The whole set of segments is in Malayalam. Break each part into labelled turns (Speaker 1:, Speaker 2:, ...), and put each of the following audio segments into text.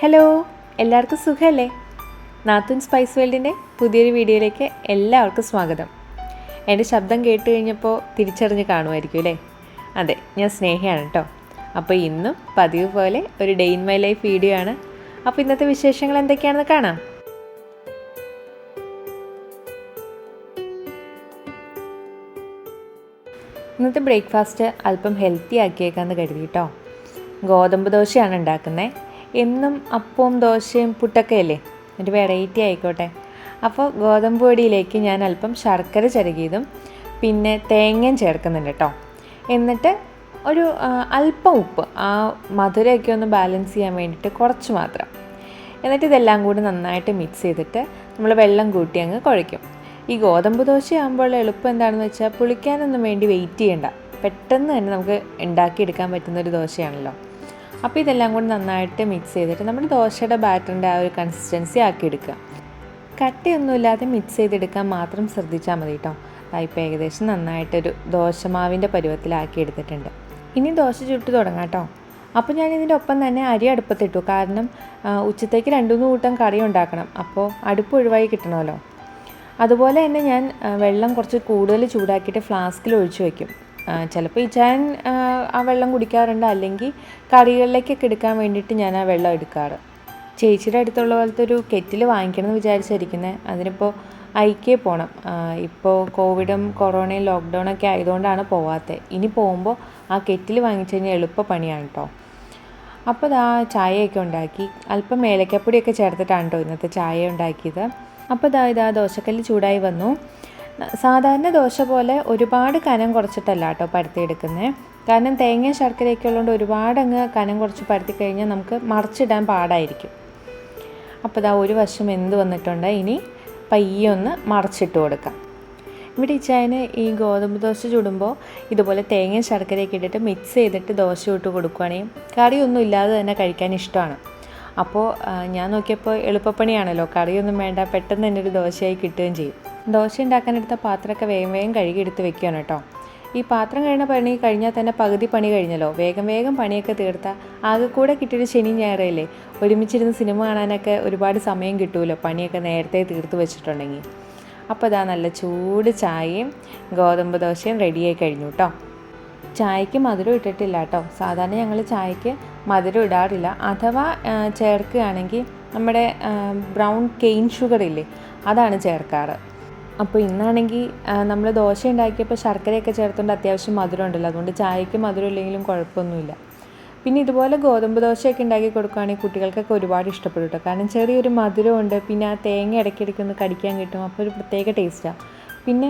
Speaker 1: ഹലോ, എല്ലാവർക്കും സുഖമല്ലേ? നാത്തൂൻ സ്പൈസ് വേൾഡിൻ്റെ പുതിയൊരു വീഡിയോയിലേക്ക് എല്ലാവർക്കും സ്വാഗതം. എൻ്റെ ശബ്ദം കേട്ട് കഴിഞ്ഞപ്പോൾ തിരിച്ചറിഞ്ഞ് കാണുമായിരിക്കും അല്ലേ? അതെ, ഞാൻ സ്നേഹയാണ് കേട്ടോ. അപ്പോൾ ഇന്നും പതിവ് പോലെ ഒരു day in my life video ആണ്. അപ്പോൾ ഇന്നത്തെ വിശേഷങ്ങൾ എന്തൊക്കെയാണെന്ന് കാണാം. ഇന്നത്തെ ബ്രേക്ക്ഫാസ്റ്റ് അല്പം ഹെൽത്തി ആക്കിയേക്കാന്ന് കരുതി കേട്ടോ. ഗോതമ്പ് ദോശയാണ് ഉണ്ടാക്കുന്നത്. എന്നും അപ്പവും ദോശയും പുട്ടൊക്കെ അല്ലേ, ഒരു വെറൈറ്റി ആയിക്കോട്ടെ. അപ്പോൾ ഗോതമ്പ് പൊടിയിലേക്ക് ഞാൻ അല്പം ശർക്കര ചിരകിയതും പിന്നെ തേങ്ങയും ചേർക്കുന്നുണ്ട് കേട്ടോ. എന്നിട്ട് ഒരു അല്പം ഉപ്പ്, ആ മധുരമൊക്കെ ഒന്ന് ബാലൻസ് ചെയ്യാൻ വേണ്ടിയിട്ട് കുറച്ച് മാത്രം. എന്നിട്ട് ഇതെല്ലാം കൂടി നന്നായിട്ട് മിക്സ് ചെയ്തിട്ട് നമ്മൾ വെള്ളം കൂട്ടി അങ്ങ് കുഴയ്ക്കും. ഈ ഗോതമ്പ് ദോശയാകുമ്പോൾ എളുപ്പം എന്താണെന്ന് വെച്ചാൽ പുളിക്കാനൊന്നും വേണ്ടി വെയിറ്റ് ചെയ്യണ്ട, പെട്ടെന്ന് തന്നെ നമുക്ക് ഉണ്ടാക്കിയെടുക്കാൻ പറ്റുന്നൊരു ദോശയാണല്ലോ. അപ്പോൾ ഇതെല്ലാം കൂടി നന്നായിട്ട് മിക്സ് ചെയ്തിട്ട് നമ്മുടെ ദോശയുടെ ബാറ്ററിൻ്റെ ആ ഒരു കൺസിസ്റ്റൻസി ആക്കിയെടുക്കുക. കട്ടയൊന്നുമില്ലാതെ മിക്സ് ചെയ്തെടുക്കാൻ മാത്രം ശ്രദ്ധിച്ചാൽ മതി കേട്ടോ. ഇപ്പോൾ ഏകദേശം നന്നായിട്ടൊരു ദോശമാവിൻ്റെ പരുവത്തിലാക്കി എടുത്തിട്ടുണ്ട്. ഇനി ദോശ ചുട്ട് തുടങ്ങാം കേട്ടോ. അപ്പോൾ ഞാൻ ഇതിൻ്റെ ഒപ്പം തന്നെ അരി അടുപ്പത്തിട്ടു, കാരണം ഉച്ചത്തേക്ക് 2-3 കൂട്ടം കറി ഉണ്ടാക്കണം. അപ്പോൾ അടുപ്പ് ഒഴിവായി കിട്ടണമല്ലോ. അതുപോലെ തന്നെ ഞാൻ വെള്ളം കുറച്ച് കൂടുതൽ ചൂടാക്കിയിട്ട് ഫ്ലാസ്കിൽ ഒഴിച്ച് വയ്ക്കും. ചിലപ്പോൾ ഈ ചായൻ ആ വെള്ളം കുടിക്കാറുണ്ട്, അല്ലെങ്കിൽ കറികളിലേക്കൊക്കെ എടുക്കാൻ വേണ്ടിയിട്ട് ഞാൻ ആ വെള്ളം എടുക്കാറ്. ചേച്ചിയുടെ അടുത്തുള്ള പോലത്തെ ഒരു കെറ്റിൽ വാങ്ങിക്കണം എന്ന് വിചാരിച്ചിരിക്കുന്നത്. അതിനിപ്പോൾ ഐക്യേ പോകണം. ഇപ്പോൾ കോവിഡും കൊറോണയും ലോക്ക്ഡൗണൊക്കെ ആയതുകൊണ്ടാണ് പോവാത്തത്. ഇനി പോകുമ്പോൾ ആ കെറ്റിൽ വാങ്ങിച്ചു കഴിഞ്ഞാൽ എളുപ്പ പണിയാണ് കേട്ടോ. അപ്പോൾ ഇതാ ചായയൊക്കെ ഉണ്ടാക്കി, അല്പം ഏലക്കപ്പൊടിയൊക്കെ ചേർത്തിട്ടാണ് കേട്ടോ ഇന്നത്തെ ചായ ഉണ്ടാക്കിയത്. അപ്പോൾ ഇതാ ദോശക്കല്ല് ചൂടായി വന്നു. സാധാരണ ദോശ പോലെ ഒരുപാട് കനം കുറച്ചിട്ടല്ല കേട്ടോ പരത്തിയെടുക്കുന്നത്. കാരണം തേങ്ങ ശർക്കരയൊക്കെ ഉള്ളതുകൊണ്ട് ഒരുപാട് അങ്ങ് കനം കുറച്ച് പരത്തി കഴിഞ്ഞാൽ നമുക്ക് മറിച്ചിടാൻ പാടായിരിക്കും. അപ്പോൾ ഇതാ ഒരു വശം എന്ത് വന്നിട്ടുണ്ട്, ഇനി പയ്യെ ഒന്ന് മറിച്ചിട്ട് കൊടുക്കാം. ഇവിടെ ഇച്ചായന് ഈ ഗോതമ്പ് ദോശ ചുടുമ്പോൾ ഇതുപോലെ തേങ്ങ ശർക്കരയൊക്കെ ഇട്ടിട്ട് മിക്സ് ചെയ്തിട്ട് ദോശ ഇട്ട് കൊടുക്കുകയാണെങ്കിൽ കറിയൊന്നും ഇല്ലാതെ തന്നെ കഴിക്കാൻ ഇഷ്ടമാണ്. അപ്പോൾ ഞാൻ നോക്കിയപ്പോൾ എളുപ്പപ്പണിയാണല്ലോ, കറിയൊന്നും വേണ്ട, പെട്ടെന്ന് തന്നെ ഒരു ദോശയായി കിട്ടുകയും ചെയ്യും. ദോശ ഉണ്ടാക്കാനെടുത്ത പാത്രമൊക്കെ വേഗം കഴുകിയെടുത്ത് വെക്കുകയാണ് കേട്ടോ. ഈ പാത്രം കഴിയുന്ന പണി കഴിഞ്ഞാൽ തന്നെ പകുതി പണി കഴിഞ്ഞല്ലോ. വേഗം പണിയൊക്കെ തീർത്താൽ ആകെ കൂടെ കിട്ടിയൊരു ശനി ഞായറല്ലേ, ഒരുമിച്ചിരുന്ന് സിനിമ കാണാനൊക്കെ ഒരുപാട് സമയം കിട്ടുമല്ലോ, പണിയൊക്കെ നേരത്തെ തീർത്ത് വെച്ചിട്ടുണ്ടെങ്കിൽ. അപ്പോൾ ഇതാ നല്ല ചൂട് ചായയും ഗോതമ്പ് ദോശയും റെഡിയായി കഴിഞ്ഞു കേട്ടോ. ചായക്ക് മധുരം ഇട്ടിട്ടില്ല കേട്ടോ. സാധാരണ ഞങ്ങൾ ചായക്ക് മധുരം ഇടാറില്ല. അഥവാ ചേർക്കുകയാണെങ്കിൽ നമ്മുടെ ബ്രൗൺ കെയിൻ ഷുഗർ ഇല്ലേ, അതാണ് ചേർക്കാറ്. അപ്പോൾ ഇന്നാണെങ്കിൽ നമ്മൾ ദോശ ഉണ്ടാക്കിയപ്പോൾ ശർക്കരയൊക്കെ ചേർത്തുകൊണ്ട് അത്യാവശ്യം മധുരം ഉണ്ടല്ലോ, അതുകൊണ്ട് ചായക്ക് മധുരം ഇല്ലെങ്കിലും കുഴപ്പമൊന്നുമില്ല. പിന്നെ ഇതുപോലെ ഗോതമ്പ് ദോശയൊക്കെ ഉണ്ടാക്കി കൊടുക്കുകയാണെങ്കിൽ കുട്ടികൾക്കൊക്കെ ഒരുപാട് ഇഷ്ടപ്പെടും കേട്ടോ. കാരണം ചെറിയൊരു മധുരമുണ്ട്, പിന്നെ ആ തേങ്ങ ഇടയ്ക്കിടയ്ക്ക് ഒന്ന് കടിക്കാൻ കിട്ടും, അപ്പോൾ ഒരു പ്രത്യേക ടേസ്റ്റാണ്. പിന്നെ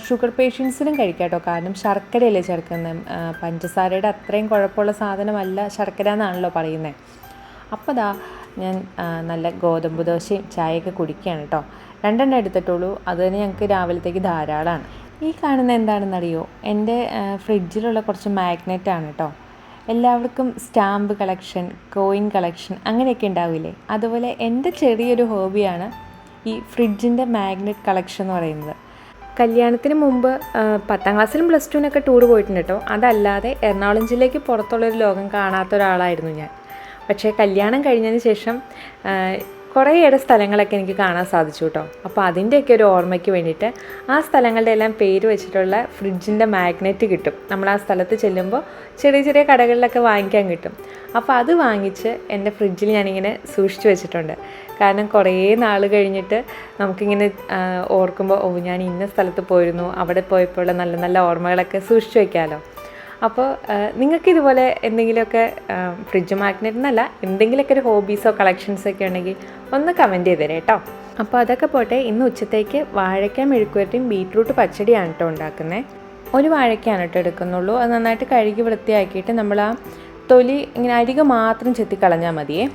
Speaker 1: ഷുഗർ പേഷ്യൻസിനും കഴിക്കാം കേട്ടോ, കാരണം ശർക്കരയല്ലേ ചേർക്കുന്നത്. പഞ്ചസാരയുടെ അത്രയും കുഴപ്പമുള്ള സാധനമല്ല ശർക്കര എന്നാണല്ലോ പറയുന്നത്. അപ്പോൾ ദാ ഞാൻ നല്ല ഗോതമ്പ് ദോശയും ചായയൊക്കെ കുടിക്കുകയാണ് കേട്ടോ. 2 എടുത്തിട്ടുള്ളൂ, അത് തന്നെ ഞങ്ങൾക്ക് രാവിലത്തേക്ക് ധാരാളമാണ്. ഈ കാണുന്ന എന്താണെന്നറിയോ, എൻ്റെ ഫ്രിഡ്ജിലുള്ള കുറച്ച് മാഗ്നറ്റാണ് കേട്ടോ. എല്ലാവർക്കും സ്റ്റാമ്പ് കളക്ഷൻ, കോയിൻ കളക്ഷൻ അങ്ങനെയൊക്കെ ഉണ്ടാവില്ലേ, അതുപോലെ എൻ്റെ ചെറിയൊരു ഹോബിയാണ് ഈ ഫ്രിഡ്ജിൻ്റെ മാഗ്നറ്റ് കളക്ഷൻ എന്ന് പറയുന്നത്. കല്യാണത്തിന് മുമ്പ് 10ാം ക്ലാസ്സിലും പ്ലസ് ടുവിനൊക്കെ ടൂർ പോയിട്ടുണ്ട് കേട്ടോ. അതല്ലാതെ എറണാകുളം ജില്ലയ്ക്ക് പുറത്തുള്ളൊരു ലോകം കാണാത്ത ഒരാളായിരുന്നു ഞാൻ. പക്ഷേ കല്യാണം കഴിഞ്ഞതിന് ശേഷം കുറേയേറെ സ്ഥലങ്ങളൊക്കെ എനിക്ക് കാണാൻ സാധിച്ചു കേട്ടോ. അപ്പോൾ അതിൻ്റെയൊക്കെ ഒരു ഓർമ്മയ്ക്ക് വേണ്ടിയിട്ട് ആ സ്ഥലങ്ങളുടെ എല്ലാം പേര് വെച്ചിട്ടുള്ള ഫ്രിഡ്ജിൻ്റെ മാഗ്നറ്റ് കിട്ടും. നമ്മൾ ആ സ്ഥലത്ത് ചെല്ലുമ്പോൾ ചെറിയ കടകളിലൊക്കെ വാങ്ങിക്കാൻ കിട്ടും. അപ്പോൾ അത് വാങ്ങിച്ച് എൻ്റെ ഫ്രിഡ്ജിൽ ഞാനിങ്ങനെ സൂക്ഷിച്ചു വെച്ചിട്ടുണ്ട്. കാരണം കുറേ നാൾ കഴിഞ്ഞിട്ട് നമുക്കിങ്ങനെ ഓർക്കുമ്പോൾ ഞാൻ ഇന്ന സ്ഥലത്ത് പോയിരുന്നു, അവിടെ പോയപ്പോഴുള്ള നല്ല നല്ല ഓർമ്മകളൊക്കെ സൂക്ഷിച്ചു വയ്ക്കാമല്ലോ. അപ്പോൾ നിങ്ങൾക്ക് ഇതുപോലെ എന്തെങ്കിലുമൊക്കെ ഫ്രിഡ്ജ് മാഗ്നറ്റ് എന്നല്ല, എന്തെങ്കിലുമൊക്കെ ഒരു ഹോബീസോ കളക്ഷൻസോ ഒക്കെ ഉണ്ടെങ്കിൽ ഒന്ന് കമൻറ്റ് ചെയ്ത് തരാം കേട്ടോ. അപ്പോൾ അതൊക്കെ പോട്ടെ, ഇന്ന് ഉച്ചത്തേക്ക് വാഴയ്ക്ക മെഴുക്കുവരട്ടിയും ബീറ്റ്റൂട്ട് പച്ചടിയാണ് കേട്ടോ ഉണ്ടാക്കുന്നത്. ഒരു വാഴയ്ക്കാണ് കേട്ടോ എടുക്കുന്നുള്ളൂ. അത് നന്നായിട്ട് കഴുകി വൃത്തിയാക്കിയിട്ട് നമ്മൾ ആ തൊലി ഇങ്ങനെ അരികെ മാത്രം ചെത്തിക്കളഞ്ഞാൽ മതിയേ.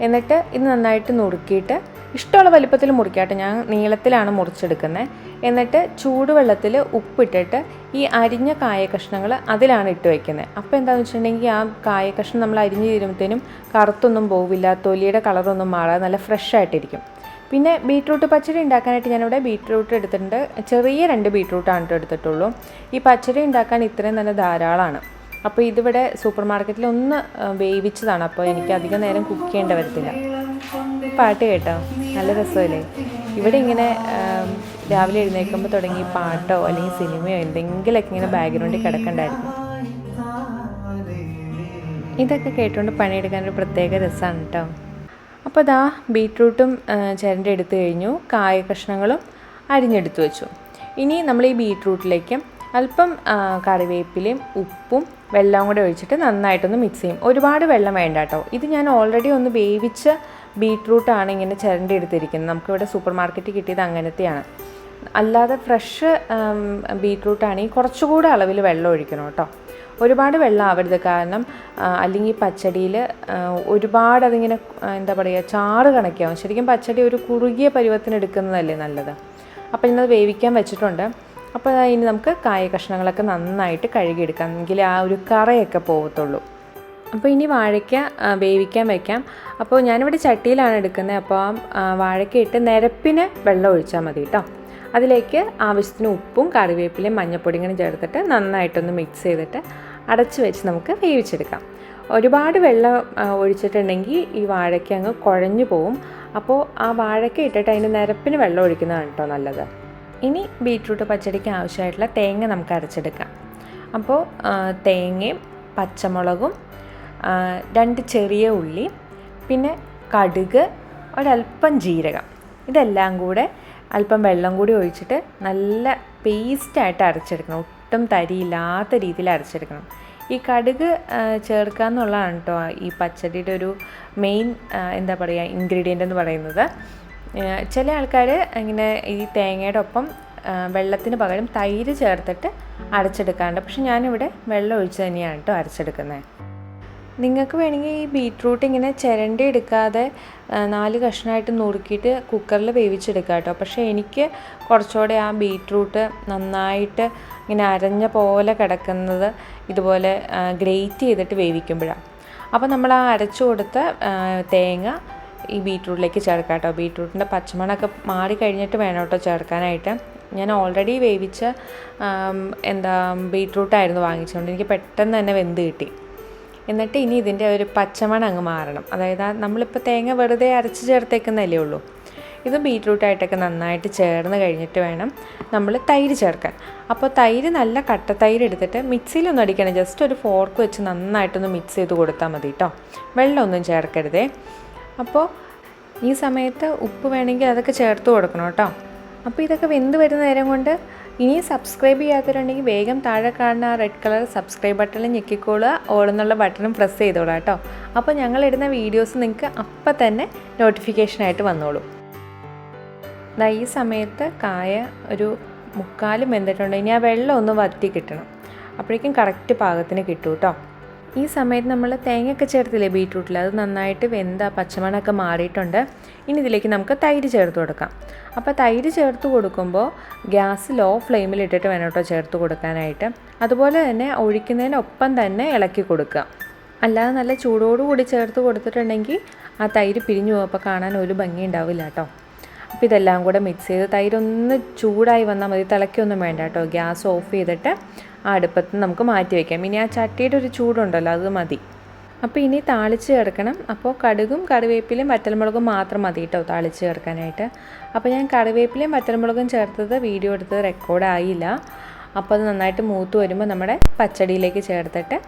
Speaker 1: എന്നിട്ട് ഇത് നന്നായിട്ട് നുറുക്കിയിട്ട് ഇഷ്ടമുള്ള വലിപ്പത്തിൽ മുറിക്കാട്ടെ, ഞാൻ നീളത്തിലാണ് മുറിച്ചെടുക്കുന്നത്. എന്നിട്ട് ചൂടുവെള്ളത്തിൽ ഉപ്പിട്ടിട്ട് ഈ അരിഞ്ഞ കായ കഷ്ണങ്ങൾ അതിലാണ് ഇട്ട് വയ്ക്കുന്നത്. അപ്പോൾ എന്താണെന്ന് വെച്ചിട്ടുണ്ടെങ്കിൽ ആ കായ കഷ്ണം നമ്മൾ അരിഞ്ഞ് തീരുമ്പോഴത്തേനും കറുത്തൊന്നും പോവില്ല, തൊലിയുടെ കളറൊന്നും മാറാതെ നല്ല ഫ്രഷ് ആയിട്ടിരിക്കും. പിന്നെ ബീറ്റ്റൂട്ട് പച്ചടി ഉണ്ടാക്കാനായിട്ട് ഞാനിവിടെ ബീറ്റ്റൂട്ട് എടുത്തിട്ടുണ്ട്. ചെറിയ 2 ബീറ്റ്റൂട്ടാണ് എടുത്തിട്ടുള്ളൂ. ഈ പച്ചടി ഉണ്ടാക്കാൻ ഇത്രയും നല്ല ധാരാളമാണ്. അപ്പോൾ ഇതിവിടെ സൂപ്പർ മാർക്കറ്റിൽ ഒന്ന് വേവിച്ചതാണ്, അപ്പോൾ എനിക്ക് അധികം നേരം കുക്ക് ചെയ്യേണ്ടി വരത്തില്ല. പാട്ട് കേട്ടോ, നല്ല രസമല്ലേ. ഇവിടെ ഇങ്ങനെ രാവിലെ എഴുന്നേൽക്കുമ്പോൾ തുടങ്ങി പാട്ടോ അല്ലെങ്കിൽ സിനിമയോ എന്തെങ്കിലുമൊക്കെ ഇങ്ങനെ ബാക്ക്ഗ്രൗണ്ടിൽ കിടക്കണ്ടായിരുന്നു. ഇതൊക്കെ കേട്ടുകൊണ്ട് പണിയെടുക്കാനൊരു പ്രത്യേക രസമാണ് കേട്ടോ. അപ്പോൾ ഇതാ ബീട്രൂട്ടും ചിരണ്ടി എടുത്തു കഴിഞ്ഞു, കായ കഷ്ണങ്ങളും അരിഞ്ഞെടുത്ത് വെച്ചു. ഇനി നമ്മൾ ഈ ബീട്രൂട്ടിലേക്ക് അല്പം കറിവേപ്പിലയും ഉപ്പും വെള്ളവും കൂടെ ഒഴിച്ചിട്ട് നന്നായിട്ടൊന്ന് മിക്സ് ചെയ്യും. ഒരുപാട് വെള്ളം വേണ്ട കേട്ടോ. ഇത് ഞാൻ ഓൾറെഡി ഒന്ന് വേവിച്ച ബീട്രൂട്ടാണ് ഇങ്ങനെ ചിരണ്ടി എടുത്തിരിക്കുന്നത്. നമുക്കിവിടെ സൂപ്പർ മാർക്കറ്റിൽ കിട്ടിയത് അങ്ങനത്തെയാണ്. അല്ലാതെ ഫ്രഷ് ബീട്രൂട്ടാണെങ്കിൽ കുറച്ചുകൂടെ അളവിൽ വെള്ളം ഒഴിക്കണം കേട്ടോ. ഒരുപാട് വെള്ളം ആവരുത്, കാരണം അല്ലെങ്കിൽ പച്ചടിയിൽ ഒരുപാട് അതിങ്ങനെ എന്താ പറയുക ചാറ് കണക്കാവും. ശരിക്കും പച്ചടി ഒരു കുറുകിയ പരുവത്തിന് എടുക്കുന്നതല്ലേ നല്ലത്. അപ്പോൾ ഇന്നത് വേവിക്കാൻ വെച്ചിട്ടുണ്ട്. അപ്പോൾ ഇനി നമുക്ക് കായ കഷ്ണങ്ങളൊക്കെ നന്നായിട്ട് കഴുകിയെടുക്കാം, എങ്കിൽ ആ ഒരു കറയൊക്കെ പോകത്തുള്ളൂ. അപ്പോൾ ഇനി വാഴയ്ക്ക വേവിക്കാൻ വയ്ക്കാം. അപ്പോൾ ഞാനിവിടെ ചട്ടിയിലാണ് എടുക്കുന്നത്. അപ്പോൾ വാഴയ്ക്ക ഇട്ട് നിരപ്പിന് വെള്ളം ഒഴിച്ചാൽ മതി കേട്ടോ. അതിലേക്ക് ആവശ്യത്തിന് ഉപ്പും കറിവേപ്പിലയും മഞ്ഞൾപ്പൊടിയും കൂടി ചേർത്തിട്ട് നന്നായിട്ടൊന്ന് മിക്സ് ചെയ്തിട്ട് അടച്ച് വെച്ച് നമുക്ക് വേവിച്ചെടുക്കാം. ഒരുപാട് വെള്ളം ഒഴിച്ചിട്ടുണ്ടെങ്കിൽ ഈ വാഴയ്ക്ക അങ്ങ് കുഴഞ്ഞു പോവും. അപ്പോൾ ആ വാഴയ്ക്ക ഇട്ടിട്ട് അതിൻ്റെ നിരപ്പിന് വെള്ളം ഒഴിക്കുന്നതാണ് കേട്ടോ നല്ലത്. ഇനി ബീട്രൂട്ട് പച്ചടിക്ക് ആവശ്യമായിട്ടുള്ള തേങ്ങ നമുക്ക് അരച്ചെടുക്കാം. അപ്പോൾ തേങ്ങയും പച്ചമുളകും 2 ചെറിയ ഉള്ളി, പിന്നെ കടുക്, ഒരല്പം ജീരകം, ഇതെല്ലാം കൂടെ അല്പം വെള്ളം കൂടി ഒഴിച്ചിട്ട് നല്ല പേസ്റ്റായിട്ട് അരച്ചെടുക്കണം. ഒട്ടും തരിയില്ലാത്ത രീതിയിൽ അരച്ചെടുക്കണം. ഈ കടുക് ചേർക്കുക എന്നുള്ളതാണ് കേട്ടോ ഈ പച്ചടിയുടെ ഒരു മെയിൻ എന്താ പറയുക ഇൻഗ്രീഡിയൻ്റ് എന്ന് പറയുന്നത്. ചില ആൾക്കാർ ഇങ്ങനെ ഈ തേങ്ങയുടെ ഒപ്പം വെള്ളത്തിന് പകരം തൈര് ചേർത്തിട്ട് അരച്ചെടുക്കാറുണ്ട്. പക്ഷെ ഞാനിവിടെ വെള്ളം ഒഴിച്ച് തന്നെയാണ് കേട്ടോ അരച്ചെടുക്കുന്നത്. നിങ്ങൾക്ക് വേണമെങ്കിൽ ഈ ബീട്രൂട്ട് ഇങ്ങനെ ചിരണ്ടി എടുക്കാതെ 4 കഷ്ണമായിട്ട് നുറുക്കിയിട്ട് കുക്കറിൽ വേവിച്ചെടുക്കാം കേട്ടോ. പക്ഷേ എനിക്ക് കുറച്ചുകൂടെ ആ ബീട്രൂട്ട് നന്നായിട്ട് ഇങ്ങനെ അരഞ്ഞ പോലെ കിടക്കുന്നത് ഇതുപോലെ ഗ്രേറ്റ് ചെയ്തിട്ട് വേവിക്കുമ്പോഴാണ്. അപ്പോൾ നമ്മൾ ആ അരച്ചു കൊടുത്ത തേങ്ങ ഈ ബീട്രൂട്ടിലേക്ക് ചേർക്കാം കേട്ടോ. ബീട്രൂട്ടിൻ്റെ പച്ചമണമൊക്കെ മാറി കഴിഞ്ഞിട്ട് വേണം കേട്ടോ ചേർക്കാനായിട്ട്. ഞാൻ ഓൾറെഡി വേവിച്ച ബീട്രൂട്ടായിരുന്നു വാങ്ങിച്ചുകൊണ്ട് എനിക്ക് പെട്ടെന്ന് തന്നെ വെന്ത് കിട്ടി. എന്നിട്ട് ഇനി ഇതിൻ്റെ ഒരു പച്ചമണം അങ്ങ് മാറണം. അതായത് നമ്മളിപ്പോൾ തേങ്ങ വെറുതെ അരച്ച് ചേർത്തേക്കുന്നതല്ലേ ഉള്ളൂ. ഇത് ബീട്രൂട്ടായിട്ടൊക്കെ നന്നായിട്ട് ചേർന്ന് കഴിഞ്ഞിട്ട് വേണം നമ്മൾ തൈര് ചേർക്കാൻ. അപ്പോൾ തൈര് നല്ല കട്ട തൈര് എടുത്തിട്ട് മിക്സിയിലൊന്നും അടിക്കണം, ജസ്റ്റ് ഒരു ഫോർക്ക് വെച്ച് നന്നായിട്ടൊന്ന് മിക്സ് ചെയ്ത് കൊടുത്താൽ മതി കേട്ടോ. വെള്ളമൊന്നും ചേർക്കരുതേ. അപ്പോൾ ഈ സമയത്ത് ഉപ്പ് വേണമെങ്കിൽ അതൊക്കെ ചേർത്ത് കൊടുക്കണം കേട്ടോ. അപ്പോൾ ഇതൊക്കെ വെന്ത് വരുന്ന നേരം കൊണ്ട് ഇനി സബ്സ്ക്രൈബ് ചെയ്യാത്തവരുണ്ടെങ്കിൽ വേഗം താഴെ കാണുന്ന ആ റെഡ് കളർ സബ്സ്ക്രൈബ് ബട്ടണിൽ ഞെക്കിക്കോളുക, ഓൾ എന്നുള്ള ബട്ടണും പ്രസ് ചെയ്തോളാം കേട്ടോ. അപ്പോൾ ഞങ്ങളിടുന്ന വീഡിയോസ് നിങ്ങൾക്ക് അപ്പം തന്നെ നോട്ടിഫിക്കേഷനായിട്ട് വന്നോളൂ. ഈ സമയത്ത് കായ ഒരു 3/4 വെന്തിട്ടുണ്ട്. ഇനി ആ വെള്ളം ഒന്ന് വറ്റി കിട്ടണം, അപ്പോഴേക്കും കറക്റ്റ് പാകത്തിന് കിട്ടും കേട്ടോ. ഈ സമയത്ത് നമ്മൾ തേങ്ങയൊക്കെ ചേർത്തില്ലേ ബീട്രൂട്ടിൽ, അത് നന്നായിട്ട് വെന്ത പച്ചമണമൊക്കെ മാറിയിട്ടുണ്ട്. ഇനി ഇതിലേക്ക് നമുക്ക് തൈര് ചേർത്ത് കൊടുക്കാം. അപ്പോൾ തൈര് ചേർത്ത് കൊടുക്കുമ്പോൾ ഗ്യാസ് ലോ ഫ്ലെയിമിൽ ഇട്ടിട്ട് വേണം കേട്ടോ ചേർത്ത് കൊടുക്കാനായിട്ട്. അതുപോലെ തന്നെ ഒഴിക്കുന്നതിനൊപ്പം തന്നെ ഇളക്കി കൊടുക്കുക. അല്ലാതെ നല്ല ചൂടോടുകൂടി ചേർത്ത് കൊടുത്തിട്ടുണ്ടെങ്കിൽ ആ തൈര് പിരിഞ്ഞു പോകും, അപ്പോൾ കാണാൻ ഒരു ഭംഗി ഉണ്ടാവില്ല കേട്ടോ. അപ്പോൾ ഇതെല്ലാം കൂടെ മിക്സ് ചെയ്ത് തൈരൊന്ന് ചൂടായി വന്നാൽ മതി, തിളയ്ക്കൊന്നും വേണ്ട കേട്ടോ. ഗ്യാസ് ഓഫ് ചെയ്തിട്ട് ആ അടുപ്പത്ത് നമുക്ക് മാറ്റി വയ്ക്കാം. ഇനി ആ ചട്ടിയുടെ ഒരു ചൂടുണ്ടല്ലോ അത് മതി. അപ്പോൾ ഇനി താളിച്ച് ചേർക്കണം. അപ്പോൾ കടുകും കറിവേപ്പിലയും വറ്റൽമുളകും മാത്രം മതി കേട്ടോ താളിച്ച് ചേർക്കാനായിട്ട്. അപ്പോൾ ഞാൻ കറിവേപ്പിലയും വറ്റൽമുളകും ചേർത്തത് വീഡിയോ എടുത്തത് റെക്കോർഡായില്ല. അപ്പോൾ അത് നന്നായിട്ട് മൂത്ത് വരുമ്പോൾ നമ്മുടെ പച്ചടിയിലേക്ക് ചേർത്തിട്ട്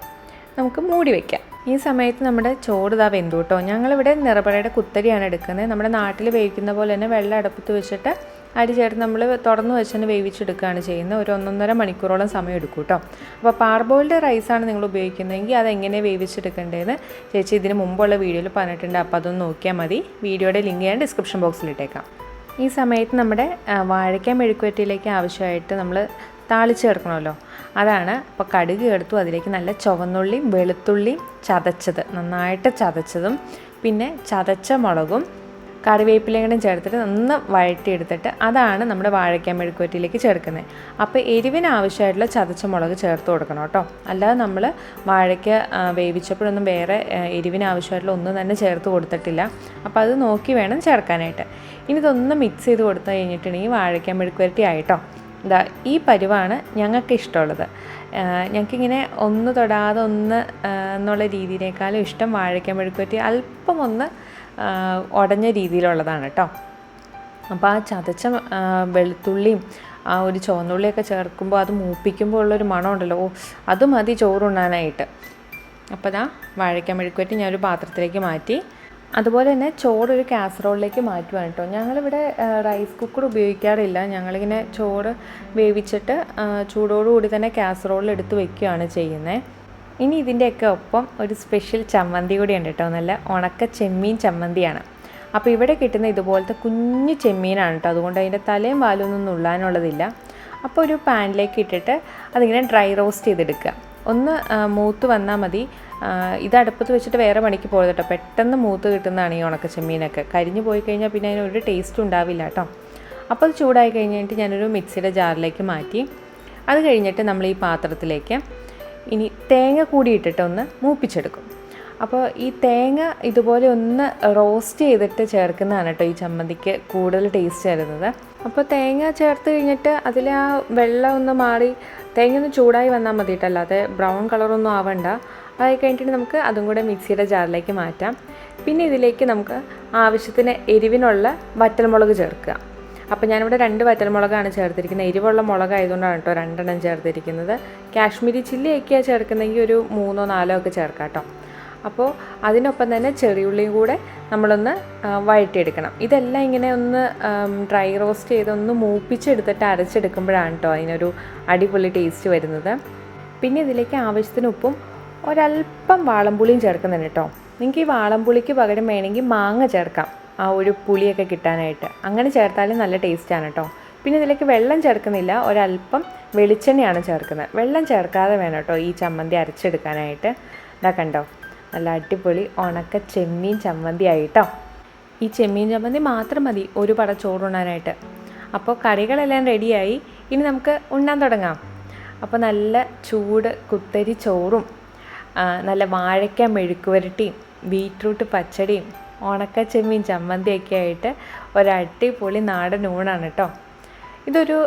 Speaker 1: നമുക്ക് മൂടി വയ്ക്കാം. ഈ സമയത്ത് നമ്മുടെ ചോറ് ഇതാ വെന്തു കേട്ടോ. ഞങ്ങളിവിടെ നിറപറയുടെ കുത്തരിയാണ് എടുക്കുന്നത്. നമ്മുടെ നാട്ടിൽ വേവിക്കുന്ന പോലെ തന്നെ വെള്ളം അടുപ്പത്ത് വെച്ചിട്ട് അരി ചേർത്ത് നമ്മൾ തുറന്ന് വെച്ച് തന്നെ വേവിച്ചെടുക്കുകയാണ് ചെയ്യുന്നത്. ഒരു 1.5 മണിക്കൂറോളം സമയം എടുക്കും കേട്ടോ. അപ്പോൾ പാർബോയിൽഡ് റൈസാണ് നിങ്ങൾ ഉപയോഗിക്കുന്നതെങ്കിൽ അതെങ്ങനെ വേവിച്ചെടുക്കേണ്ടതെന്ന് ചേച്ചി ഇതിന് മുമ്പുള്ള വീഡിയോയിൽ പറഞ്ഞിട്ടുണ്ട്. അപ്പോൾ അതൊന്ന് നോക്കിയാൽ മതി. വീഡിയോയുടെ ലിങ്ക് ഞാൻ ഡിസ്ക്രിപ്ഷൻ ബോക്സിൽ ഇട്ടേക്കാം. ഈ സമയത്ത് നമ്മുടെ വാഴയ്ക്ക മെഴുക്കുവരട്ടിയിലേക്ക് ആവശ്യമായിട്ട് നമ്മൾ താളിച്ച് ചേർക്കണമല്ലോ, അതാണ്. അപ്പോൾ കടുക് എടുത്തു, അതിലേക്ക് നല്ല ചുവന്നുള്ളിയും വെളുത്തുള്ളിയും ചതച്ചത് നന്നായിട്ട് ചതച്ചതും പിന്നെ ചതച്ച മുളകും കറിവേപ്പിലയും ചേർത്തിട്ട് ഒന്ന് വഴറ്റിയെടുത്തിട്ട് അതാണ് നമ്മുടെ വാഴയ്ക്ക മെഴുക്കുവരട്ടിയിലേക്ക് ചേർക്കുന്നത്. അപ്പോൾ എരിവിന് ആവശ്യമായിട്ടുള്ള ചതച്ച മുളക് ചേർത്ത് കൊടുക്കണം കേട്ടോ. അല്ലാതെ നമ്മൾ വാഴയ്ക്ക വേവിച്ചപ്പോഴൊന്നും വേറെ എരിവിന് ആവശ്യമായിട്ടുള്ള ഒന്നും തന്നെ ചേർത്ത് കൊടുത്തിട്ടില്ല. അപ്പോൾ അത് നോക്കി വേണം ചേർക്കാനായിട്ട്. ഇനി ഇതൊന്ന് മിക്സ് ചെയ്ത് കൊടുത്തു കഴിഞ്ഞിട്ടുണ്ടെങ്കിൽ വാഴയ്ക്ക മെഴുക്കുവരട്ടി ആയിട്ടോ. ഇതാ ഈ പരുവാണ് ഞങ്ങൾക്ക് ഇഷ്ടമുള്ളത്. ഞങ്ങൾക്കിങ്ങനെ ഒന്ന് തൊടാതെ ഒന്ന് എന്നുള്ള രീതിയിനേക്കാളും ഇഷ്ടം വാഴയ്ക്ക മെഴുക്കുവരട്ടി അല്പം ഒന്ന് ഉടഞ്ഞ രീതിയിലുള്ളതാണ് കേട്ടോ. അപ്പോൾ ആ ചതച്ച വെളുത്തുള്ളിയും ആ ഒരു ചുവന്നുള്ളിയൊക്കെ ചേർക്കുമ്പോൾ അത് മൂപ്പിക്കുമ്പോൾ ഉള്ളൊരു മണമുണ്ടല്ലോ, അത് മതി ചോറുണ്ണാനായിട്ട്. അപ്പോൾ ദാ വാഴയ്ക്ക മെഴുക്കുവരട്ടി ഞാനൊരു പാത്രത്തിലേക്ക് മാറ്റി. അതുപോലെ തന്നെ ചോറൊരു കാസറോളിലേക്ക് മാറ്റുവാണ് കേട്ടോ. ഞങ്ങളിവിടെ റൈസ് കുക്കർ ഉപയോഗിക്കാറില്ല. ഞങ്ങളിങ്ങനെ ചോറ് വേവിച്ചിട്ട് ചൂടോടുകൂടി തന്നെ കാസറോളിൽ എടുത്ത് വെക്കുകയാണ് ചെയ്യുന്നത്. ഇനി ഇതിൻ്റെയൊക്കെ ഒപ്പം ഒരു സ്പെഷ്യൽ ചമ്മന്തി കൂടി ഉണ്ട് കേട്ടോ. നല്ല ഉണക്ക ചെമ്മീൻ ചമ്മന്തിയാണ്. അപ്പോൾ ഇവിടെ കിട്ടുന്ന ഇതുപോലത്തെ കുഞ്ഞു ചെമ്മീനാണ് കേട്ടോ. അതുകൊണ്ട് അതിൻ്റെ തലയും വാലൊന്നും നുള്ളാനുള്ളതില്ല. അപ്പോൾ ഒരു പാനിലേക്ക് ഇട്ടിട്ട് അതിങ്ങനെ ഡ്രൈ റോസ്റ്റ് ചെയ്തെടുക്കുക. ഒന്ന് മൂത്ത് വന്നാൽ മതി. ഇത് അടുപ്പത്ത് വെച്ചിട്ട് വേറെ പണിക്ക് പോയത് കേട്ടോ. പെട്ടെന്ന് മൂത്ത് കിട്ടുന്നതാണ് ഈ ഉണക്ക ചെമ്മീനൊക്കെ. കരിഞ്ഞു പോയി കഴിഞ്ഞാൽ പിന്നെ അതിനൊരു ടേസ്റ്റ് ഉണ്ടാവില്ല കേട്ടോ. അപ്പോൾ അത് ചൂടായി കഴിഞ്ഞിട്ട് ഞാനൊരു മിക്സിയുടെ ജാറിലേക്ക് മാറ്റി. അത് കഴിഞ്ഞിട്ട് നമ്മൾ ഈ പാത്രത്തിലേക്ക് ഇനി തേങ്ങ കൂടി ഇട്ടിട്ട് ഒന്ന് മൂപ്പിച്ചെടുക്കും. അപ്പോൾ ഈ തേങ്ങ ഇതുപോലെ ഒന്ന് റോസ്റ്റ് ചെയ്തിട്ട് ചേർക്കുന്നതാണ് കേട്ടോ ഈ ചമ്മന്തിക്ക് കൂടുതൽ ടേസ്റ്റ് വരുന്നത്. അപ്പോൾ തേങ്ങ ചേർത്ത് കഴിഞ്ഞിട്ട് അതിൽ ആ വെള്ളം ഒന്ന് മാറി തേങ്ങ ഒന്ന് ചൂടായി വന്നാൽ മതിയിട്ട്, അല്ലാതെ ബ്രൗൺ കളറൊന്നും ആവണ്ട. അതായി കഴിഞ്ഞിട്ട് നമുക്ക് അതും കൂടെ മിക്സിയുടെ ജാറിലേക്ക് മാറ്റാം. പിന്നെ ഇതിലേക്ക് നമുക്ക് ആവശ്യത്തിന് എരിവിനുള്ള വറ്റൽമുളക് ചേർക്കുക. അപ്പോൾ ഞാനിവിടെ 2 വറ്റൽമുളകാണ് ചേർത്തിരിക്കുന്നത്. എരിവുള്ള മുളകായതുകൊണ്ടാണ് കേട്ടോ 2 എണ്ണം ചേർത്തിരിക്കുന്നത്. കാശ്മീരി ചില്ലിയൊക്കെയാണ് ചേർക്കുന്നതെങ്കിൽ ഒരു 3 or 4 ഒക്കെ ചേർക്കാം കേട്ടോ. അപ്പോൾ അതിനൊപ്പം തന്നെ ചെറിയുള്ളിയും കൂടെ നമ്മളൊന്ന് വഴറ്റിയെടുക്കണം. ഇതെല്ലാം ഇങ്ങനെ ഒന്ന് ഡ്രൈ റോസ്റ്റ് ചെയ്ത് ഒന്ന് മൂപ്പിച്ചെടുത്തിട്ട് അരച്ചെടുക്കുമ്പോഴാണ് കേട്ടോ അതിനൊരു അടിപൊളി ടേസ്റ്റ് വരുന്നത്. പിന്നെ ഇതിലേക്ക് ആവശ്യത്തിന് ഉപ്പും ഒരല്പം വാളംപുളിയും ചേർക്കുന്നുണ്ട് കേട്ടോ. നിങ്ങൾക്ക് ഈ വാളംപുളിക്ക് പകരം വേണമെങ്കിൽ മാങ്ങ ചേർക്കാം, ആ ഒരു പുളിയൊക്കെ കിട്ടാനായിട്ട്. അങ്ങനെ ചേർത്താലും നല്ല ടേസ്റ്റാണ് കേട്ടോ. പിന്നെ ഇതിലേക്ക് വെള്ളം ചേർക്കുന്നില്ല, ഒരല്പം വെളിച്ചെണ്ണയാണ് ചേർക്കുന്നത്. വെള്ളം ചേർക്കാതെ വേണം കേട്ടോ ഈ ചമ്മന്തി അരച്ചെടുക്കാനായിട്ട്. ഇതാ കണ്ടോ, നല്ല അടിപൊളി ഉണക്ക ചെമ്മീൻ ചമ്മന്തി ആയിട്ടോ. ഈ ചെമ്മീൻ ചമ്മന്തി മാത്രം മതി ഒരു പട ചോറുണ്ണാനായിട്ട്. അപ്പോൾ കറികളെല്ലാം റെഡിയായി. ഇനി നമുക്ക് ഉണ്ണാൻ തുടങ്ങാം. അപ്പോൾ നല്ല ചൂട് കുത്തരി ചോറും നല്ല വാഴയ്ക്ക മെഴുക്കുവരട്ടിയും ബീറ്റ്റൂട്ട് പച്ചടിയും ഉണക്ക ചെമ്മീൻ ചമ്മന്തിയൊക്കെ ആയിട്ട് ഒരടിപൊളി നാടൻ ഊണാണ് കേട്ടോ. ഇതൊരു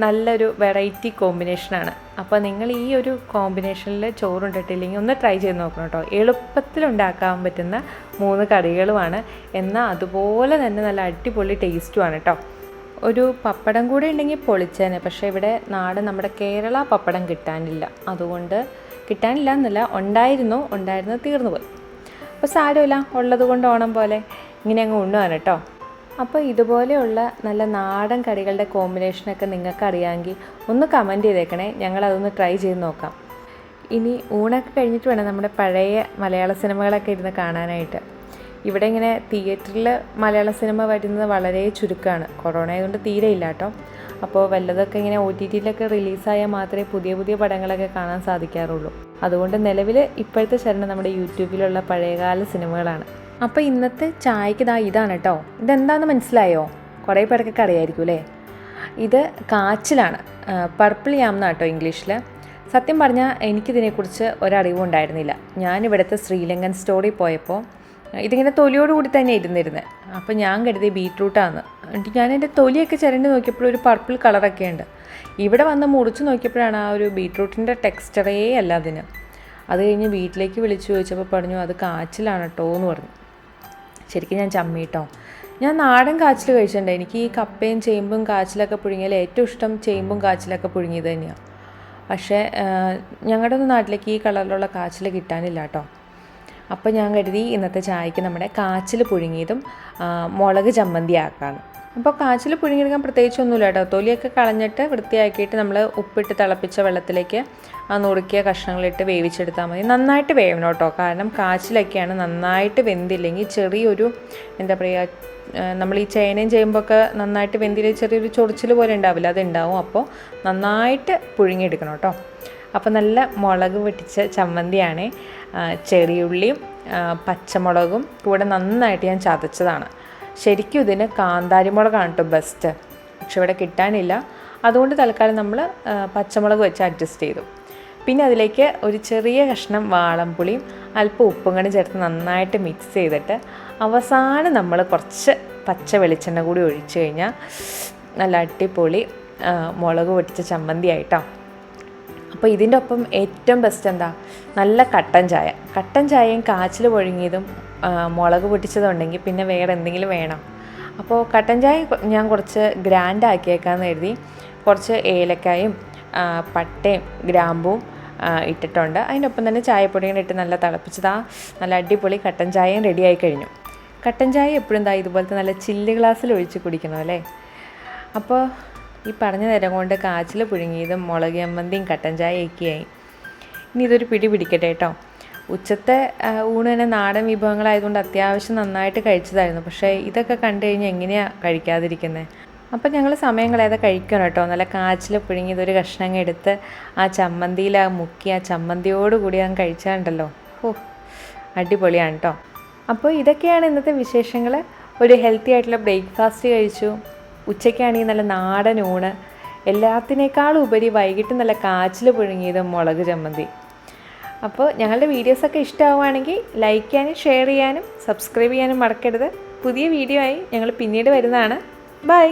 Speaker 1: നല്ലൊരു വെറൈറ്റി കോമ്പിനേഷനാണ്. അപ്പോൾ നിങ്ങൾ ഈ ഒരു കോമ്പിനേഷനിൽ ചോറുണ്ടിട്ടില്ലെങ്കിൽ ഒന്ന് ട്രൈ ചെയ്ത് നോക്കണം കേട്ടോ. എളുപ്പത്തിലുണ്ടാക്കാൻ പറ്റുന്ന 3 കറികളുമാണ്, എന്നാൽ അതുപോലെ തന്നെ നല്ല അടിപൊളി ടേസ്റ്റുമാണ് കേട്ടോ. ഒരു പപ്പടം കൂടെ ഉണ്ടെങ്കിൽ പൊളിച്ചേനെ. പക്ഷേ ഇവിടെ നാടൻ നമ്മുടെ കേരള പപ്പടം കിട്ടാനില്ല. അതുകൊണ്ട് കിട്ടാനില്ല എന്നല്ല, ഉണ്ടായിരുന്നു തീർന്നു പോയി. അപ്പോൾ സാരമില്ല, ഉള്ളത് കൊണ്ട് ഓണം പോലെ ഇങ്ങനെ അങ്ങ് ഉണ്ണുവാണ് കേട്ടോ. അപ്പോൾ ഇതുപോലെയുള്ള നല്ല നാടൻ കറികളുടെ കോമ്പിനേഷനൊക്കെ നിങ്ങൾക്ക് അറിയാമെങ്കിൽ ഒന്ന് കമൻറ്റ് ചെയ്തേക്കണേ. ഞങ്ങളതൊന്ന് ട്രൈ ചെയ്ത് നോക്കാം. ഇനി ഊണൊക്കെ കഴിഞ്ഞിട്ട് വേണം നമ്മുടെ പഴയ മലയാള സിനിമകളൊക്കെ ഇരുന്ന് കാണാനായിട്ട്. ഇവിടെ ഇങ്ങനെ തിയേറ്ററിൽ മലയാള സിനിമ വരുന്നത് വളരെ ചുരുക്കമാണ്. കൊറോണ ആയതുകൊണ്ട് തീരെ ഇല്ല കേട്ടോ. അപ്പോൾ വല്ലതൊക്കെ ഇങ്ങനെ OTTയിലൊക്കെ റിലീസായാൽ മാത്രമേ പുതിയ പടങ്ങളൊക്കെ കാണാൻ സാധിക്കാറുള്ളൂ. അതുകൊണ്ട് നിലവിൽ ഇപ്പോഴത്തെ ശരണം നമ്മുടെ യൂട്യൂബിലുള്ള പഴയകാല സിനിമകളാണ്. അപ്പോൾ ഇന്നത്തെ ചായക്ക് ഇതാണ് കേട്ടോ. ഇതെന്താണെന്ന് മനസ്സിലായോ? കുറേ പേർക്കൊക്കെ അറിയായിരിക്കും അല്ലേ. ഇത് കാച്ചിലാണ്, പർപ്പിൾ യാം എന്നാണ് കേട്ടോ ഇംഗ്ലീഷിൽ. സത്യം പറഞ്ഞാൽ എനിക്കിതിനെക്കുറിച്ച് ഒരറിവും ഉണ്ടായിരുന്നില്ല. ഞാനിവിടുത്തെ ശ്രീലങ്കൻ സ്റ്റോറിൽ പോയപ്പോൾ ഇതിങ്ങനെ തൊലിയോടുകൂടി തന്നെ ഇരുന്നിരുന്നത്. അപ്പോൾ ഞാൻ കരുതി ബീറ്റ്റൂട്ടാണ്. എന്നിട്ട് ഞാൻ എൻ്റെ തൊലിയൊക്കെ ചിരണ്ടി നോക്കിയപ്പോൾ ഒരു പർപ്പിൾ കളറൊക്കെ ഉണ്ട്. ഇവിടെ വന്ന് മുറിച്ച് നോക്കിയപ്പോഴാണ് ആ ഒരു ബീറ്റ്റൂട്ടിൻ്റെ ടെക്സ്ചറേ അല്ല അതിന്. അത് കഴിഞ്ഞ് വീട്ടിലേക്ക് വിളിച്ചു ചോദിച്ചപ്പോൾ പറഞ്ഞു അത് കാച്ചിലാണ് കേട്ടോ എന്ന് പറഞ്ഞു. ശരിക്കും ഞാൻ ചമ്മിട്ടോ. ഞാൻ നാടൻ കാച്ചിൽ കഴിച്ചിട്ടുണ്ട്. എനിക്ക് ഈ കപ്പയും ചേമ്പും കാച്ചിലൊക്കെ പുഴുങ്ങിയാൽ ഏറ്റവും ഇഷ്ടം ചേമ്പും കാച്ചിലൊക്കെ പുഴുങ്ങിയത് തന്നെയാണ്. പക്ഷേ ഞങ്ങളുടെ ഒന്നും നാട്ടിലേക്ക് ഈ കളറിലുള്ള കാച്ചിൽ കിട്ടാനില്ല കേട്ടോ. അപ്പോൾ ഞാൻ കരുതി ഇന്നത്തെ ചായക്ക് നമ്മുടെ കാച്ചിൽ പുഴുങ്ങിയതും മുളക് ചമ്മന്തി ആക്കാമെന്ന്. അപ്പോൾ കാച്ചിൽ പുഴുങ്ങിയെടുക്കാൻ പ്രത്യേകിച്ചൊന്നുമില്ല കേട്ടോ. തൊലിയൊക്കെ കളഞ്ഞിട്ട് വൃത്തിയാക്കിയിട്ട് നമ്മൾ ഉപ്പിട്ട് തിളപ്പിച്ച വെള്ളത്തിലേക്ക് നുറുക്കിയ കഷ്ണങ്ങളിട്ട് വേവിച്ചെടുത്താൽ മതി. നന്നായിട്ട് വേവണം കേട്ടോ. കാരണം കാച്ചിലൊക്കെയാണ്, നന്നായിട്ട് വെന്തില്ലെങ്കിൽ ചെറിയൊരു എന്താ പറയുക, നമ്മൾ ഈ ചേനയും ചെയ്യുമ്പോഴൊക്കെ നന്നായിട്ട് വെന്തിൽ ചെറിയൊരു ചൊറിച്ചിൽ പോലെ ഉണ്ടാവില്ല, അതുണ്ടാവും. അപ്പോൾ നന്നായിട്ട് പുഴുങ്ങിയെടുക്കണം കേട്ടോ. അപ്പോൾ നല്ല മുളക് പൊട്ടിച്ച ചമ്മന്തിയാണ്. ചെറിയുള്ളിയും പച്ചമുളകും കൂടെ നന്നായിട്ട് ഞാൻ ചതച്ചതാണ്. ശരിക്കും ഇതിന് കാന്താരി മുളകാണ് കേട്ടോ ബെസ്റ്റ്. പക്ഷെ ഇവിടെ കിട്ടാനില്ല. അതുകൊണ്ട് തൽക്കാലം നമ്മൾ പച്ചമുളക് വെച്ച് അഡ്ജസ്റ്റ് ചെയ്തു. പിന്നെ അതിലേക്ക് ഒരു ചെറിയ കഷ്ണം വാളംപുളിയും അല്പം ഉപ്പും കൂടി ചേർത്ത് നന്നായിട്ട് മിക്സ് ചെയ്തിട്ട് അവസാനം നമ്മൾ കുറച്ച് പച്ച വെളിച്ചെണ്ണ കൂടി ഒഴിച്ചു കഴിഞ്ഞാൽ നല്ല അടിപൊളി മുളക് പൊട്ടിച്ച ചമ്മന്തി ആയിട്ടോ. അപ്പോൾ ഇതിൻ്റെ ഒപ്പം ഏറ്റവും ബെസ്റ്റ് എന്താ, നല്ല കട്ടൻ ചായ. കട്ടൻ ചായയും കാച്ചിൽ പുഴുങ്ങിയതും മുളക് പൊട്ടിച്ചതുണ്ടെങ്കിൽ പിന്നെ വേറെ എന്തെങ്കിലും വേണം. അപ്പോൾ കട്ടൻ ചായ ഞാൻ കുറച്ച് ഗ്രാൻഡ് ആക്കിയേക്കാമെന്ന് കരുതി കുറച്ച് ഏലക്കായും പട്ടയും ഗ്രാമ്പും ഇട്ടിട്ടുണ്ട്. അതിനൊപ്പം തന്നെ ചായപ്പൊടിയും ഇട്ട് നല്ല തിളപ്പിച്ചതാ നല്ല അടിപൊളി കട്ടൻ ചായയും റെഡിയായി കഴിഞ്ഞു. കട്ടൻ ചായ എപ്പോഴും എന്താ ഇതുപോലത്തെ നല്ല ചില്ല് ഗ്ലാസ്സിൽ ഒഴിച്ച് കുടിക്കണം അല്ലേ. അപ്പോൾ ഈ പറഞ്ഞ നേരം കൊണ്ട് കാച്ചിൽ പുഴുങ്ങിയതും മുളക് ചമ്മന്തിയും കട്ടൻ ചായയൊക്കെയായി. ഇനി ഇതൊരു പിടി പിടിക്കട്ടെ കേട്ടോ. ഉച്ചത്തെ ഊണ് തന്നെ നാടൻ വിഭവങ്ങളായതുകൊണ്ട് അത്യാവശ്യം നന്നായിട്ട് കഴിച്ചതായിരുന്നു. പക്ഷേ ഇതൊക്കെ കണ്ടു കഴിഞ്ഞാൽ എങ്ങനെയാണ് കഴിക്കാതിരിക്കുന്നത്. അപ്പം ഞങ്ങൾ സമയം കളയാതെ കഴിക്കണം കേട്ടോ. നല്ല കാച്ചിൽ പുഴുങ്ങിയതൊരു കഷ്ണം എടുത്ത് ആ ചമ്മന്തിയിൽ മുക്കി ആ ചമ്മന്തിയോടുകൂടി ഞാൻ കഴിച്ചാണ്ടല്ലോ, അടിപൊളിയാണ് കേട്ടോ. അപ്പോൾ ഇതൊക്കെയാണ് ഇന്നത്തെ വിശേഷങ്ങൾ. ഒരു ഹെൽത്തി ആയിട്ടുള്ള ബ്രേക്ക്ഫാസ്റ്റ് കഴിച്ചു. ഉച്ചയ്ക്കാണെങ്കിൽ നല്ല നാടൻ ഊണ്, എല്ലാത്തിനേക്കാളും ഉപരി വൈകിട്ട് നല്ല കാച്ചിൽ പുഴുങ്ങിയതും മുളക് ചമ്മന്തി. അപ്പോൾ ഞങ്ങളുടെ വീഡിയോസൊക്കെ ഇഷ്ടമാവുകയാണെങ്കിൽ ലൈക്ക് ചെയ്യാനും ഷെയർ ചെയ്യാനും സബ്സ്ക്രൈബ് ചെയ്യാനും മറക്കരുത്. പുതിയ വീഡിയോ ആയി ഞങ്ങൾ പിന്നീട് വരുന്നതാണ്. ബൈ.